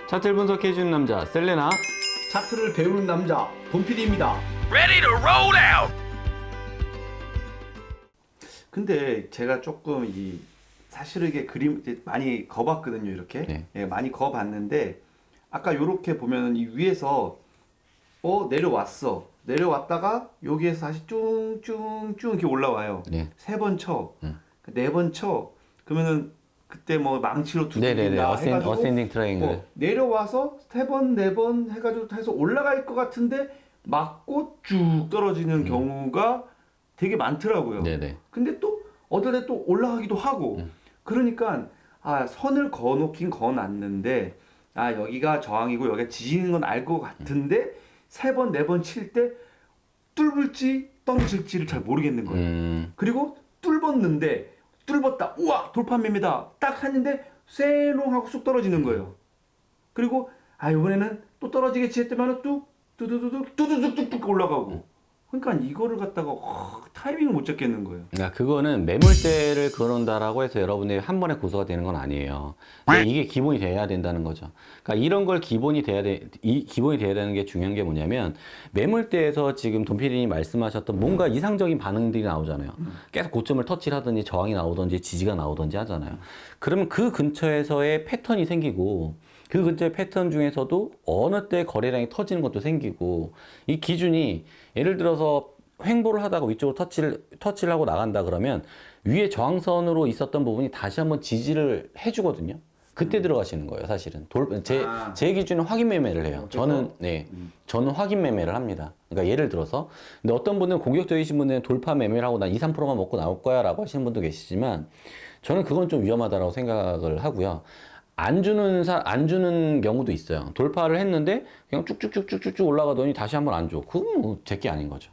차트를 분석해주는 남자 셀레나. 차트를 배우는 남자 본PD입니다. Ready to roll out. 근데 제가 조금 사실은 이게 그림 이제 많이 그어봤거든요. 이렇게 네. 예, 많이 그어봤는데 아까 이렇게 보면은 이 위에서 내려왔다가 여기에서 다시 쭉 이렇게 올라와요. 네. 세 번 쳐, 네 번 쳐. 그러면은 그때 뭐 망치로 네네네. 두들긴다 해가지고 어센딩 트라이앵글. 내려와서 세 번, 네 번 해가지고 해서 올라갈 것 같은데 맞고 쭉 떨어지는 경우가 되게 많더라고요. 네네. 근데 또 어떨 때 또 올라가기도 하고 그러니까 선을 그어놓긴 그어놨는데 여기가 저항이고 여기가 지지는 건 알 것 같은데 세 번, 네 번 칠 때 뚫을지 떨어질지를 잘 모르겠는 거예요. 그리고 뚫었다. 우와 돌파맵이다. 딱 했는데 쎄롱 하고 쑥 떨어지는 거예요. 그리고 이번에는 또 떨어지겠지 했더니 뚜두둑 올라가고. 그러니까 이거를 갖다가 타이밍을 못 잡겠는 거예요. 그러니까 그거는 매물대를 그어놓는다라고 해서 여러분들이 한 번에 고소가 되는 건 아니에요. 이게 기본이 돼야 된다는 거죠. 그러니까 이런 걸 기본이 돼야 되는 게 중요한 게 뭐냐면 매물대에서 지금 돈피디님 말씀하셨던 뭔가 이상적인 반응들이 나오잖아요. 계속 고점을 터치를 하든지 저항이 나오든지 지지가 나오든지 하잖아요. 그러면 그 근처에서의 패턴이 생기고 그 근처의 패턴 중에서도 어느 때 거래량이 터지는 것도 생기고 이 기준이 예를 들어서 횡보를 하다가 위쪽으로 터치를 하고 나간다 그러면 위에 저항선으로 있었던 부분이 다시 한번 지지를 해주거든요. 그때 들어가시는 거예요, 사실은. 제 기준은 확인 매매를 해요. 저는 확인 매매를 합니다. 그러니까 예를 들어서, 근데 어떤 분은 공격적이신 분들은 돌파 매매를 하고 난 2, 3%만 먹고 나올 거야 라고 하시는 분도 계시지만 저는 그건 좀 위험하다고 생각을 하고요. 안 주는 경우도 있어요. 돌파를 했는데 그냥 쭉쭉쭉쭉쭉 올라가더니 다시 한번 안 줘. 그건 뭐 제게 아닌 거죠.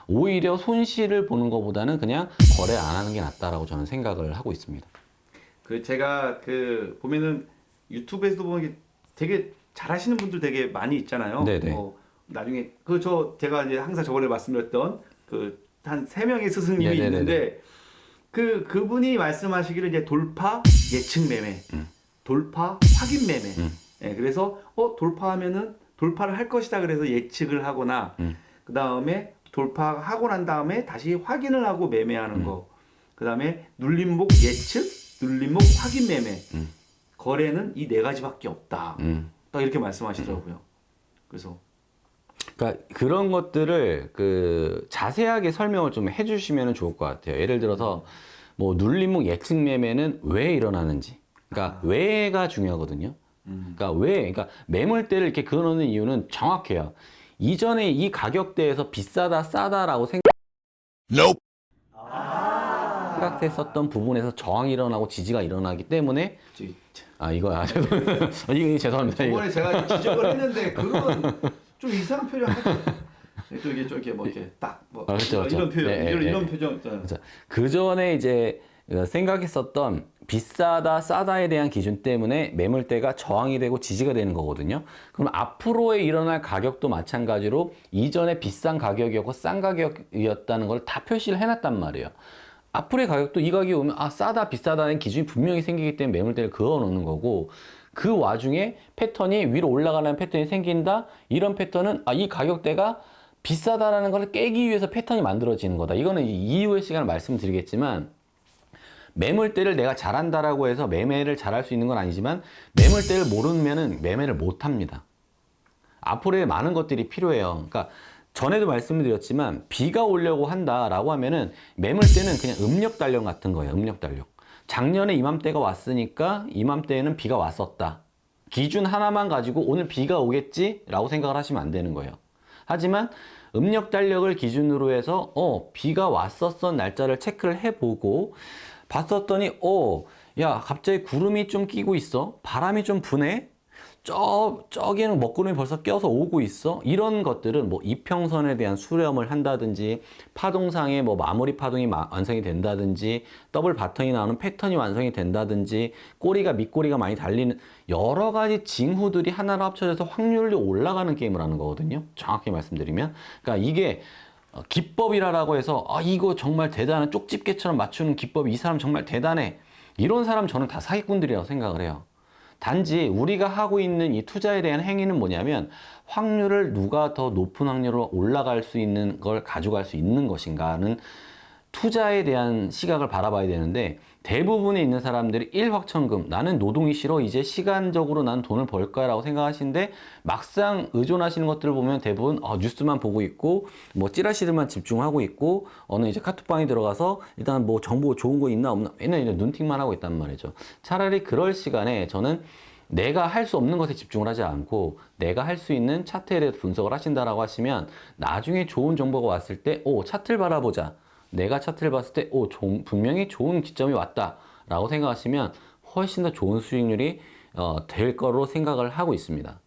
오히려 손실을 보는 것보다는 그냥 거래 안 하는 게 낫다라고 저는 생각을 하고 있습니다. 제가 보면은 유튜브에서도 보면 되게 잘하시는 분들 되게 많이 있잖아요. 네네. 나중에 제가 이제 항상 저번에 말씀드렸던 한 3명의 스승님이 네네네네. 있는데 그분이 말씀하시기를 이제 돌파 예측 매매, 돌파 확인 매매. 예, 그래서 돌파하면은 돌파를 할 것이다 그래서 예측을 하거나 그 다음에 돌파하고 난 다음에 다시 확인을 하고 매매하는 거. 그 다음에 눌림목 예측, 눌림목 확인 매매. 거래는 이 4가지밖에 없다. 딱 이렇게 말씀하시더라고요. 그래서 그러니까 그런 것들을 자세하게 설명을 좀 해주시면 좋을 것 같아요. 예를 들어서 뭐 눌림목 예측 매매는 왜 일어나는지. 그러니까 왜가 중요하거든요. 그러니까 매물대를 이렇게 그어놓는 이유는 정확해요. 이전에 이 가격대에서 비싸다 싸다라고 생각했었던 부분에서 저항이 일어나고 지지가 일어나기 때문에 죄송합니다. 저번에 제가 지적을 했는데 그건 좀 이상한 표정 하죠. 또 이게 좀 이렇게 뭐 이렇게 그렇죠. 이런 표정, 이런 표정. 그렇죠. 그 전에 이제 생각했었던 비싸다 싸다에 대한 기준 때문에 매물대가 저항이 되고 지지가 되는 거거든요. 그럼 앞으로에 일어날 가격도 마찬가지로 이전에 비싼 가격이었고 싼 가격이었다는 걸 다 표시를 해놨단 말이에요. 앞으로의 가격도 이 가격이 오면 싸다 비싸다는 기준이 분명히 생기기 때문에 매물대를 그어 놓는 거고 그 와중에 패턴이 위로 올라가는 패턴이 생긴다. 이런 패턴은 이 가격대가 비싸다라는 걸 깨기 위해서 패턴이 만들어지는 거다. 이거는 이후의 시간을 말씀드리겠지만 매물대를 내가 잘한다라고 해서 매매를 잘할 수 있는 건 아니지만 매물대를 모르면은 매매를 못 합니다. 앞으로의 많은 것들이 필요해요. 그러니까 전에도 말씀을 드렸지만 비가 오려고 한다라고 하면은 매물대는 그냥 음력 달력 같은 거예요. 음력 달력. 작년에 이맘때가 왔으니까 이맘때에는 비가 왔었다. 기준 하나만 가지고 오늘 비가 오겠지라고 생각을 하시면 안 되는 거예요. 하지만 음력 달력을 기준으로 해서 비가 왔었던 날짜를 체크를 해보고 봤었더니 야 갑자기 구름이 좀 끼고 있어. 바람이 좀 부네. 저기에는 먹구름이 벌써 껴서 오고 있어. 이런 것들은 뭐 이평선에 대한 수렴을 한다든지 파동상의 뭐 마무리 파동이 완성이 된다든지 더블 바텀이 나오는 패턴이 완성이 된다든지 밑꼬리가 많이 달리는 여러 가지 징후들이 하나로 합쳐져서 확률이 올라가는 게임을 하는 거거든요. 정확히 말씀드리면. 그러니까 이게 기법이라고 해서 이거 정말 대단한 쪽집게처럼 맞추는 기법이 이 사람 정말 대단해. 이런 사람 저는 다 사기꾼들이라고 생각을 해요. 단지 우리가 하고 있는 이 투자에 대한 행위는 뭐냐면 확률을 누가 더 높은 확률로 올라갈 수 있는 걸 가져갈 수 있는 것인가는 투자에 대한 시각을 바라봐야 되는데 대부분에 있는 사람들이 일확천금 나는 노동이 싫어 이제 시간적으로 난 돈을 벌 거야 라고 생각하시는데 막상 의존하시는 것들을 보면 대부분 뉴스만 보고 있고 뭐 찌라시들만 집중하고 있고 어느 이제 카톡방에 들어가서 일단 뭐 정보 좋은 거 있나 없나 맨날 이제 눈팅만 하고 있단 말이죠. 차라리 그럴 시간에 저는 내가 할 수 없는 것에 집중을 하지 않고 내가 할 수 있는 차트에 대해서 분석을 하신다라고 하시면 나중에 좋은 정보가 왔을 때 차트를 바라보자. 내가 차트를 봤을 때 분명히 좋은 기점이 왔다 라고 생각하시면 훨씬 더 좋은 수익률이 될 거로 생각을 하고 있습니다.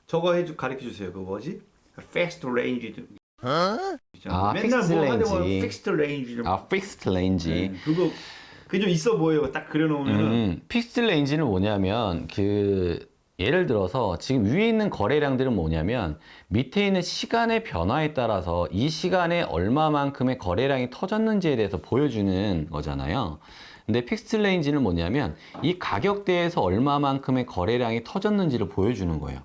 저거 가르쳐 주세요. 그 뭐지? Fast range. 아, 맨날 fixed 뭐 하다 보면 range. fixed range. 픽스드 레인지. 그게 좀 있어 보여요. 딱 그려놓으면은. 픽스드 레인지는 뭐냐면 예를 들어서 지금 위에 있는 거래량들은 뭐냐면 밑에 있는 시간의 변화에 따라서 이 시간에 얼마만큼의 거래량이 터졌는지에 대해서 보여주는 거잖아요. 근데 픽스드 레인지는 뭐냐면 이 가격대에서 얼마만큼의 거래량이 터졌는지를 보여주는 거예요.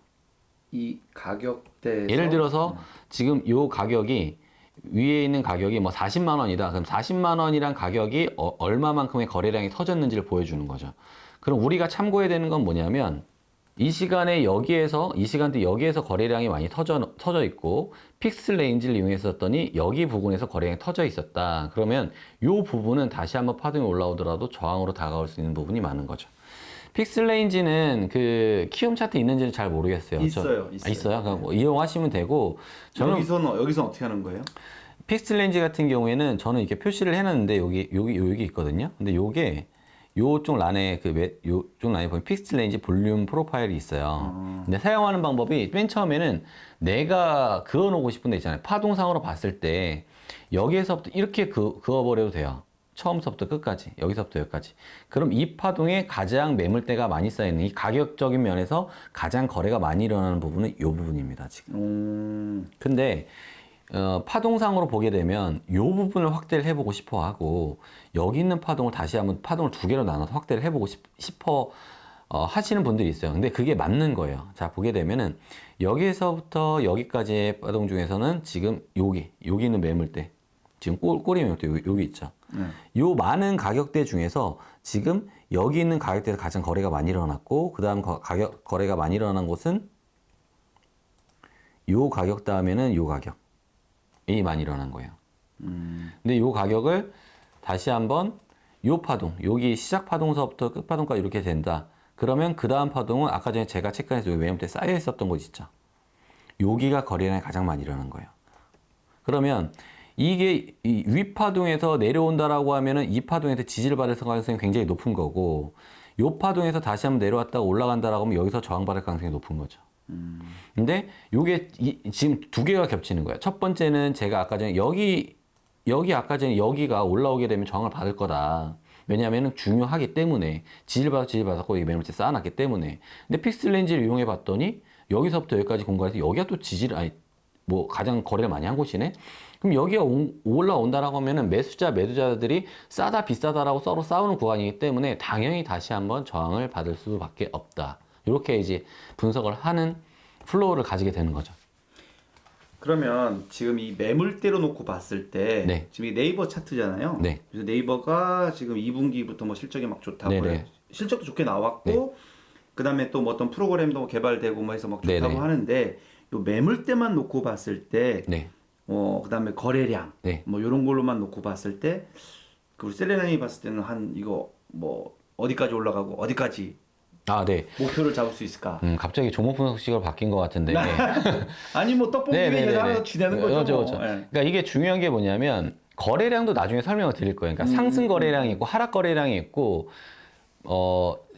이 가격대에서 예를 들어서 지금 이 가격이 위에 있는 가격이 뭐 40만 원이다. 그럼 40만 원이란 가격이 얼마만큼의 거래량이 터졌는지를 보여주는 거죠. 그럼 우리가 참고해야 되는 건 뭐냐면 이 시간에 이 시간대 여기에서 거래량이 많이 터져 있고 픽스 레인지를 이용했었더니 여기 부분에서 거래량이 터져 있었다. 그러면 이 부분은 다시 한번 파동이 올라오더라도 저항으로 다가올 수 있는 부분이 많은 거죠. 픽스 레인지는 그 키움 차트 있는지는 잘 모르겠어요. 있어요. 있어요? 그럼 뭐 이용하시면 되고 저는 여기서 어떻게 하는 거예요? 픽스 레인지 같은 경우에는 저는 이렇게 표시를 해놨는데 여기 있거든요. 근데 요쪽 란에 요쪽 란에 보면 픽스 레인지 볼륨 프로파일이 있어요. 근데 사용하는 방법이 맨 처음에는 내가 그어놓고 싶은 데 있잖아요. 파동상으로 봤을 때 여기에서부터 이렇게 그어버려도 돼요. 처음부터 끝까지, 여기서부터 여기까지. 그럼 이 파동에 가장 매물대가 많이 쌓이는 이 가격적인 면에서 가장 거래가 많이 일어나는 부분은 이 부분입니다, 지금. 근데 파동상으로 보게 되면 이 부분을 확대를 해보고 싶어 하고 여기 있는 파동을 다시 한번 파동을 두 개로 나눠서 확대를 해보고 싶어 하시는 분들이 있어요. 근데 그게 맞는 거예요. 자, 보게 되면은 여기에서부터 여기까지의 파동 중에서는 지금 여기 있는 매물대 지금 꼬리 매물대 여기 있죠. 요 많은 가격대 중에서 지금 여기 있는 가격대에서 가장 거래가 많이 일어났고 그 다음 거래가 많이 일어난 곳은 요 가격 다음에는 요 가격이 많이 일어난 거예요. 근데 요 가격을 다시 한번 요 파동, 여기 시작 파동서부터 끝 파동까지 이렇게 된다. 그러면 그 다음 파동은 아까 전에 제가 체크해서 요 매물대 쌓여 있었던 곳 있죠. 여기가 거래량이 가장 많이 일어난 거예요. 그러면 이게 이 윗파동에서 내려온다라고 하면은 이 파동에서 지지를 받을 가능성이 굉장히 높은 거고 요 파동에서 다시 한번 내려왔다가 올라간다라고 하면 여기서 저항받을 가능성이 높은 거죠. 근데 요게 지금 두 개가 겹치는 거예요. 첫 번째는 제가 아까 전에 아까 전에 여기가 올라오게 되면 저항을 받을 거다. 왜냐하면 중요하기 때문에 지지를 받았고 이 매물대 쌓아놨기 때문에. 근데 픽스 레인지를 이용해 봤더니 여기서부터 여기까지 공간에서 여기가 또 가장 거래를 많이 한 곳이네. 그럼 여기가 올라온다라고 하면은 매도자들이 싸다 비싸다라고 서로 싸우는 구간이기 때문에 당연히 다시 한번 저항을 받을 수밖에 없다. 이렇게 이제 분석을 하는 플로우를 가지게 되는 거죠. 그러면 지금 이 매물대로 놓고 봤을 때 네. 지금 이 네이버 차트잖아요. 네. 그래서 네이버가 지금 2분기부터 뭐 실적이 막 좋다고 네네. 실적도 좋게 나왔고 그다음에 또 뭐 어떤 프로그램도 뭐 개발되고 뭐 해서 막 좋다고 네네. 하는데 요 매물대만 놓고 봤을 때 네. 그다음에 거래량 네. 뭐 요런 걸로만 놓고 봤을 때 그 셀레나이 봤을 때는 한 이거 뭐 어디까지 올라가고 어디까지 네. 목표를 잡을 수 있을까? 갑자기 종목 분석식으로 바뀐 것 같은데. 네. 아니 뭐 떡볶이 위에 계산해서 쥐내는 거죠. 그렇죠. 그러니까 이게 중요한 게 뭐냐면 거래량도 나중에 설명을 드릴 거예요. 그러니까 상승 거래량이 있고 하락 거래량이 있고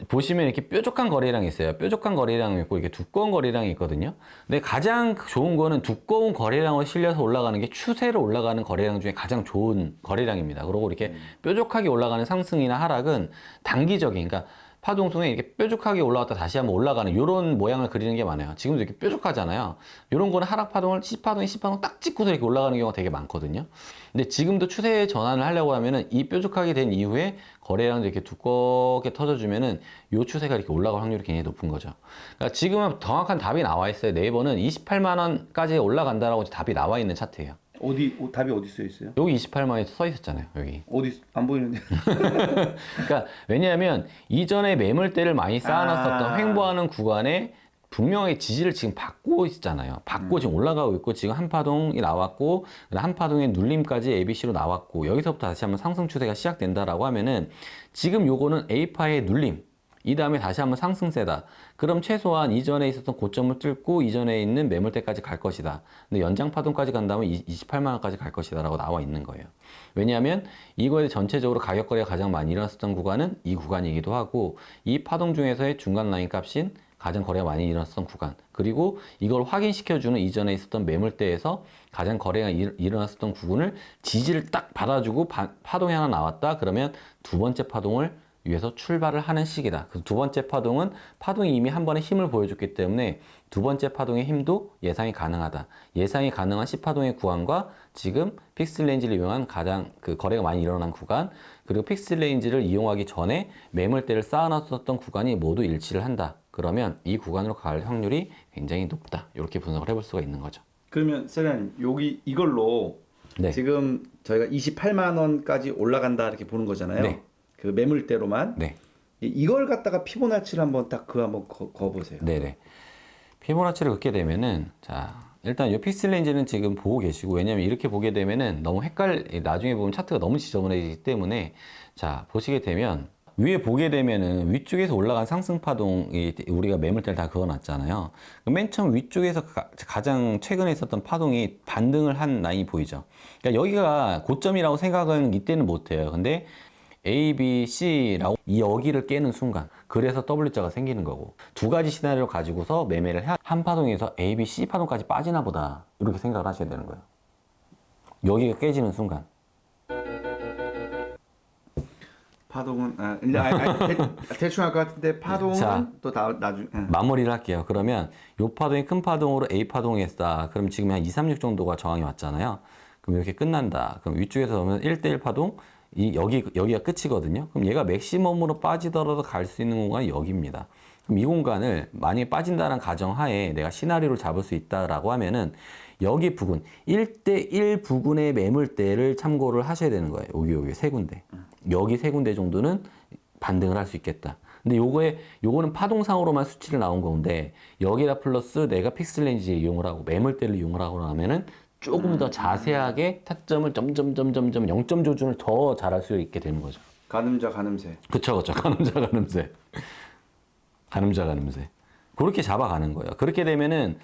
보시면 이렇게 뾰족한 거래량이 있어요. 뾰족한 거래량이 있고 이렇게 두꺼운 거래량이 있거든요. 근데 가장 좋은 거는 두꺼운 거래량을 실려서 올라가는 게 추세로 올라가는 거래량 중에 가장 좋은 거래량입니다. 그리고 이렇게 뾰족하게 올라가는 상승이나 하락은 단기적인, 그러니까 파동성에 이렇게 뾰족하게 올라갔다 다시 한번 올라가는 이런 모양을 그리는 게 많아요. 지금도 이렇게 뾰족하잖아요. 이런 거는 하락 파동을 C파동 딱 찍고서 이렇게 올라가는 경우가 되게 많거든요. 근데 지금도 추세 전환을 하려고 하면은 이 뾰족하게 된 이후에 거래량도 이렇게 두껍게 터져주면은 이 추세가 이렇게 올라갈 확률이 굉장히 높은 거죠. 그러니까 지금은 정확한 답이 나와 있어요. 네이버는 28만 원까지 올라간다라고 답이 나와 있는 차트예요. 답이 어디 써 있어요? 여기 28만 원에 써 있었잖아요. 여기. 어디 안 보이는데? 그러니까 왜냐하면 이전에 매물대를 많이 쌓아놨었던 횡보하는 구간에 분명히 지지를 지금 받고 있잖아요. 받고 지금 올라가고 있고 지금 한 파동이 나왔고 한 파동의 눌림까지 ABC로 나왔고 여기서부터 다시 한번 상승 추세가 시작된다라고 하면은 지금 요거는 A파의 눌림 이 다음에 다시 한번 상승세다. 그럼 최소한 이전에 있었던 고점을 뚫고 이전에 있는 매물대까지 갈 것이다. 근데 연장 파동까지 간다면 28만 원까지 갈 것이다 라고 나와 있는 거예요. 왜냐하면 이거에 전체적으로 가격 거래가 가장 많이 일어났었던 구간은 이 구간이기도 하고 이 파동 중에서의 중간 라인 값인 가장 거래가 많이 일어났었던 구간 그리고 이걸 확인시켜주는 이전에 있었던 매물대에서 가장 거래가 일어났었던 구간을 지지를 딱 받아주고 파동이 하나 나왔다. 그러면 두 번째 파동을 위해서 출발을 하는 시기다. 그 두 번째 파동은 파동이 이미 한 번에 힘을 보여줬기 때문에 두 번째 파동의 힘도 예상이 가능하다. 예상이 가능한 C파동의 구간과 지금 픽스 레인지를 이용한 가장 그 거래가 많이 일어난 구간 그리고 픽스 레인지를 이용하기 전에 매물대를 쌓아놨었던 구간이 모두 일치를 한다. 그러면 이 구간으로 갈 확률이 굉장히 높다. 이렇게 분석을 해볼 수가 있는 거죠. 그러면 세련 여기 이걸로 네. 지금 저희가 28만 원까지 올라간다 이렇게 보는 거잖아요. 네. 그 매물대로만. 네. 이걸 갖다가 피보나치를 한번 딱 그거 한번 거보세요. 네네. 피보나치를 긋게 되면은 자 일단 이 픽스 레인지는 지금 보고 계시고 왜냐면 이렇게 보게 되면은 너무 나중에 보면 차트가 너무 지저분해지기 때문에 자 보시게 되면 위에 보게 되면은 위쪽에서 올라간 상승 파동이 우리가 매물대를 다 그어놨잖아요. 맨 처음 위쪽에서 가장 최근에 있었던 파동이 반등을 한 라인이 보이죠. 그러니까 여기가 고점이라고 생각은 이때는 못해요. 근데 A, B, C라고 이 여기를 깨는 순간 그래서 W자가 생기는 거고 두 가지 시나리오를 가지고서 매매를 한 파동에서 A, B, C 파동까지 빠지나 보다 이렇게 생각을 하셔야 되는 거예요. 여기가 깨지는 순간 파동은 대충 할 것 같은데 파동은 자, 또 나중에 마무리를 할게요. 그러면 이 파동이 큰 파동으로 A 파동에 했다. 그럼 지금 한 2, 36 정도가 저항이 왔잖아요. 그럼 이렇게 끝난다. 그럼 위쪽에서 보면 1대1 파동 여기가 끝이거든요. 그럼 얘가 맥시멈으로 빠지더라도 갈 수 있는 공간이 여기입니다. 그럼 이 공간을 만약에 빠진다는 가정하에 내가 시나리오를 잡을 수 있다라고 하면은 여기 부근 1대1 부근의 매물대를 참고를 하셔야 되는 거예요. 여기 세 군데. 여기 세 군데 정도는 반등을 할 수 있겠다. 근데 요거는 파동상으로만 수치를 나온 건데 여기다 플러스 내가 픽스 레인지 이용을 하고 매물대를 이용을 하고 나면은 조금 더 자세하게 타점을 점점 0점 조준을 더 잘할 수 있게 되는 거죠. 가늠자 가늠새. 그쵸. 가늠자 가늠새. 그렇게 잡아가는 거예요. 그렇게 되면은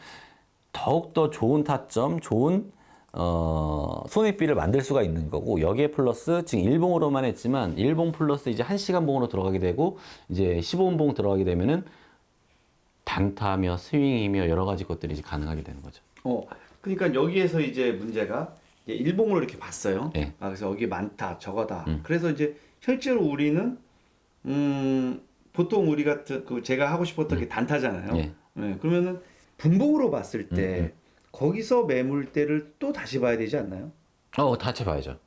더욱더 좋은 타점, 좋은 손익비를 만들 수가 있는 거고 여기에 플러스 지금 일봉으로만 했지만 일봉 플러스 이제 1시간 봉으로 들어가게 되고 이제 15분 봉 들어가게 되면은 단타며 스윙이며 여러 가지 것들이 이제 가능하게 되는 거죠. 그러니까 여기에서 이제 문제가 이제 일봉으로 이렇게 봤어요. 네. 그래서 여기 많다, 저거다. 그래서 이제 실제로 우리는 보통 우리 같은 그 제가 하고 싶었던 게 단타잖아요. 네. 네, 그러면은 분봉으로 봤을 때 거기서 매물대를 또 다시 봐야 되지 않나요? 다시 봐야죠.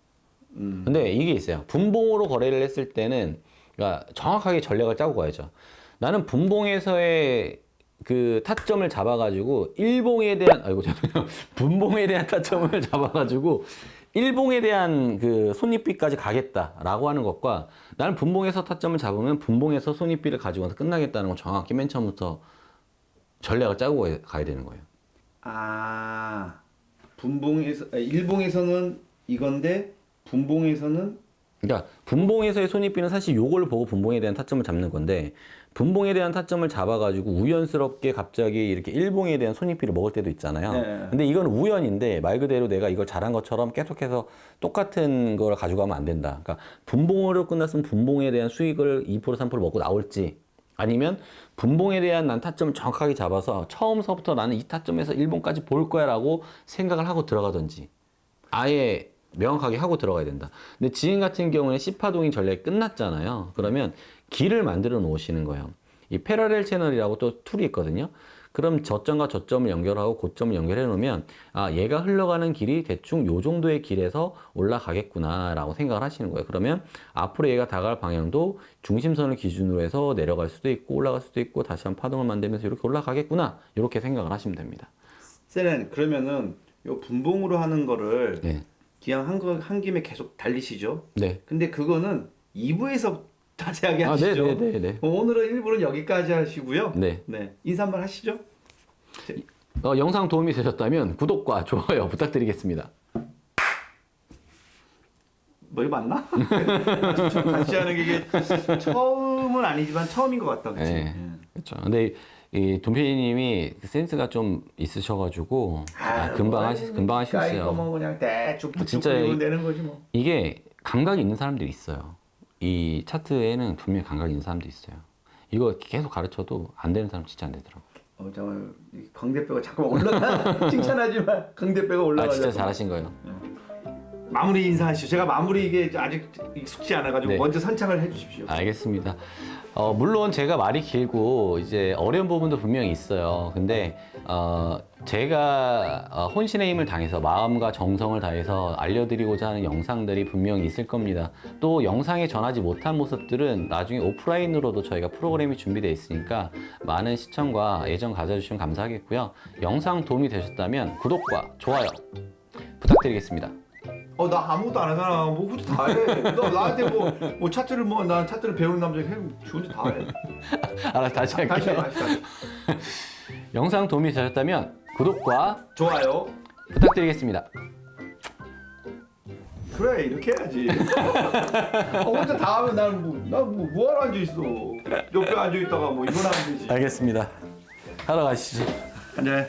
근데 이게 있어요. 분봉으로 거래를 했을 때는 그러니까 정확하게 전략을 짜고 가야죠. 나는 분봉에서의 그 타점을 잡아가지고 일봉에 대한 분봉에 대한 타점을 잡아가지고 일봉에 대한 그 손익비까지 가겠다라고 하는 것과 나는 분봉에서 타점을 잡으면 분봉에서 손익비를 가지고 와서 끝나겠다는 걸 정확히 맨 처음부터 전략을 짜고 가야 되는 거예요. 일봉에서는 이건데 분봉에서는 그러니까 분봉에서의 손익비는 사실 요걸 보고 분봉에 대한 타점을 잡는 건데 분봉에 대한 타점을 잡아가지고 우연스럽게 갑자기 이렇게 일봉에 대한 손익비를 먹을 때도 있잖아요. 네. 근데 이건 우연인데 말 그대로 내가 이걸 잘한 것처럼 계속해서 똑같은 걸 가져가면 안 된다. 그러니까 분봉으로 끝났으면 분봉에 대한 수익을 2% 3% 먹고 나올지 아니면 분봉에 대한 난 타점을 정확하게 잡아서 처음서부터 나는 이 타점에서 일봉까지 볼 거야 라고 생각을 하고 들어가든지 아예 명확하게 하고 들어가야 된다. 근데 지인 같은 경우에 C파동이 전략이 끝났잖아요. 그러면 길을 만들어 놓으시는 거예요. 이 패러렐 채널이라고 또 툴이 있거든요. 그럼 저점과 저점을 연결하고 고점을 연결해 놓으면 아 얘가 흘러가는 길이 대충 요 정도의 길에서 올라가겠구나 라고 생각을 하시는 거예요. 그러면 앞으로 얘가 다가갈 방향도 중심선을 기준으로 해서 내려갈 수도 있고 올라갈 수도 있고 다시 한번 파동을 만들면서 이렇게 올라가겠구나 이렇게 생각을 하시면 됩니다. 쌤은 그러면은 요 분봉으로 하는 거를 네. 그냥 한 김에 계속 달리시죠? 네. 근데 그거는 2부에서 자세하게 아, 하시죠. 네네네. 오늘은 1부는 여기까지 하시고요. 네. 인사 한번 하시죠. 영상 도움이 되셨다면 구독과 좋아요 부탁드리겠습니다. 뭐 이거 맞나? 같이 하는 게 이게 처음은 아니지만 처음인 것 같다, 그렇지? 네. 그렇죠. 근데 이 돈피디님이 센스가 좀 있으셔가지고 금방 하실 수 이거 있어요. 뭐 그냥 대충 진짜 내는 거지 뭐. 이게 감각이 있는 사람들이 있어요. 이 차트에는 분명히 감각이 있는 사람들이 있어요. 이거 계속 가르쳐도 안 되는 사람 진짜 안 되더라고. 정말 강대뼈가 자꾸 올라가. 칭찬하지만 강대뼈가 올라가. 아 진짜 잘하신 거예요. 마무리 인사하시죠. 제가 마무리 이게 아직 익숙지 않아가지고 네. 먼저 선창을 해주십시오. 알겠습니다. 물론 제가 말이 길고 이제 어려운 부분도 분명히 있어요. 근데 제가 혼신의 힘을 당해서 마음과 정성을 다해서 알려드리고자 하는 영상들이 분명히 있을 겁니다. 또 영상에 전하지 못한 모습들은 나중에 오프라인으로도 저희가 프로그램이 준비되어 있으니까 많은 시청과 애정 가져주시면 감사하겠고요. 영상 도움이 되셨다면 구독과 좋아요 부탁드리겠습니다. 나 아무것도 안 하잖아. 뭐 그것도 다 해. 너 나한테 뭐 차트를 난 차트를 배우는 남자 해. 좋은지 다 해. 알았어, 다시 할게요. 다시. 영상 도움이 되셨다면 구독과 좋아요. 부탁드리겠습니다. 그래 이렇게 해야지. 혼자 다 하면 나는 뭐하러 앉아 있어. 옆에 앉아 있다가 뭐 이거나 하면 되지. 알겠습니다. 하러 가시죠. 앉아.